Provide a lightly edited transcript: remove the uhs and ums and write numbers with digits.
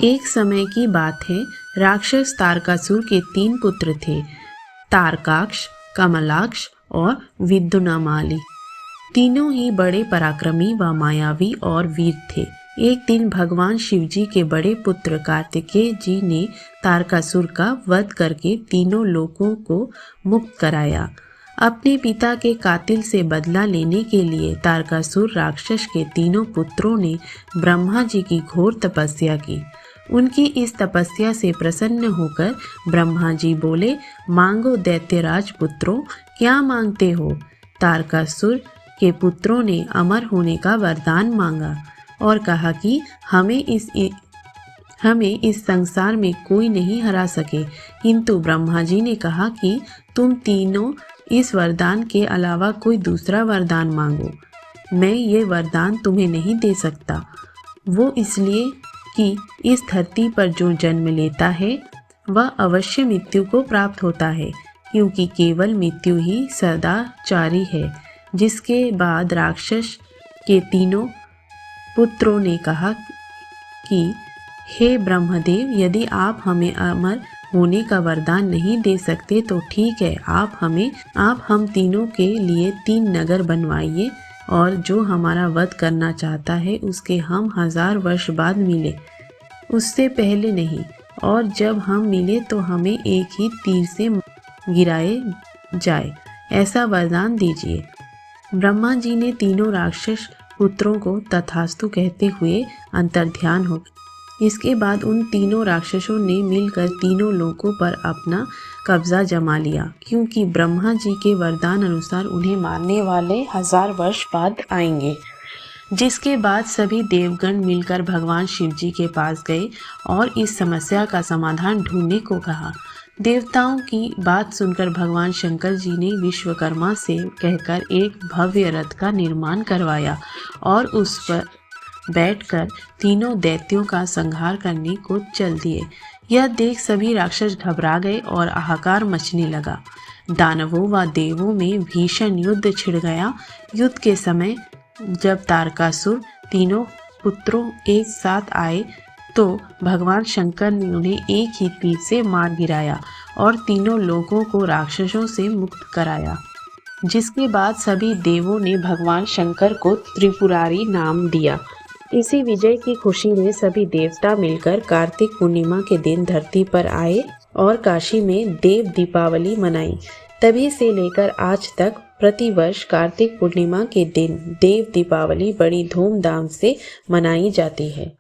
एक समय की बात है, राक्षस तारकासुर के 3 पुत्र थे, तारकाक्ष, कमलाक्ष और विद्युन्माली। तीनों ही बड़े पराक्रमी व मायावी और वीर थे। एक दिन भगवान शिवजी के बड़े पुत्र कार्तिकेय जी ने तारकासुर का वध करके तीनों लोकों को मुक्त कराया। अपने पिता के कातिल से बदला लेने के लिए तारकासुर राक्षस के तीनों पुत्रों ने ब्रह्मा जी की घोर तपस्या की। उनकी इस तपस्या से प्रसन्न होकर ब्रह्मा जी बोले, मांगो दैत्यराज पुत्रों, क्या मांगते हो? तारकासुर के पुत्रों ने अमर होने का वरदान मांगा और कहा कि हमें इस संसार में कोई नहीं हरा सके। किंतु ब्रह्मा जी ने कहा कि तुम तीनों इस वरदान के अलावा कोई दूसरा वरदान मांगो। मैं ये वरदान तुम्हें नहीं दे सकता। वो इसलिए कि इस धरती पर जो जन्म लेता है वह अवश्य मृत्यु को प्राप्त होता है, क्योंकि केवल मृत्यु ही सदाचारी है। जिसके बाद राक्षस के तीनों पुत्रों ने कहा कि हे ब्रह्मदेव, यदि आप हमें अमर होने का वरदान नहीं दे सकते तो ठीक है, आप हम तीनों के लिए 3 नगर बनवाइए और जो हमारा वध करना चाहता है उसके हम 1000 वर्ष बाद मिले, उससे पहले नहीं। और जब हम मिले तो हमें एक ही तीर से गिराए जाए, ऐसा वरदान दीजिए। ब्रह्मा जी ने तीनों राक्षस पुत्रों को तथास्तु कहते हुए अंतर्ध्यान हो गए। इसके बाद उन तीनों राक्षसों ने मिलकर तीनों लोकों पर अपना कब्जा जमा लिया, क्योंकि ब्रह्मा जी के वरदान अनुसार उन्हें मारने वाले 1000 वर्ष बाद आएंगे। जिसके बाद सभी देवगण मिलकर भगवान शिवजी के पास गए और इस समस्या का समाधान ढूंढने को कहा। देवताओं की बात सुनकर भगवान शंकर जी ने विश्वकर्मा से कहकर एक भव्य रथ का निर्माण करवाया और उस पर बैठकर तीनों दैत्यों का संहार करने को चल दिए। यह देख सभी राक्षस घबरा गए और हाहाकार मचने लगा। दानवों व देवों में भीषण युद्ध छिड़ गया। युद्ध के समय जब तारकासुर तीनों पुत्रों एक साथ आए तो भगवान शंकर ने उन्हें एक ही तीर से मार गिराया और तीनों लोगों को राक्षसों से मुक्त कराया। जिसके बाद सभी देवों ने भगवान शंकर को त्रिपुरारी नाम दिया। इसी विजय की खुशी में सभी देवता मिलकर कार्तिक पूर्णिमा के दिन धरती पर आए और काशी में देव दीपावली मनाई। तभी से लेकर आज तक प्रतिवर्ष कार्तिक पूर्णिमा के दिन देव दीपावली बड़ी धूमधाम से मनाई जाती है।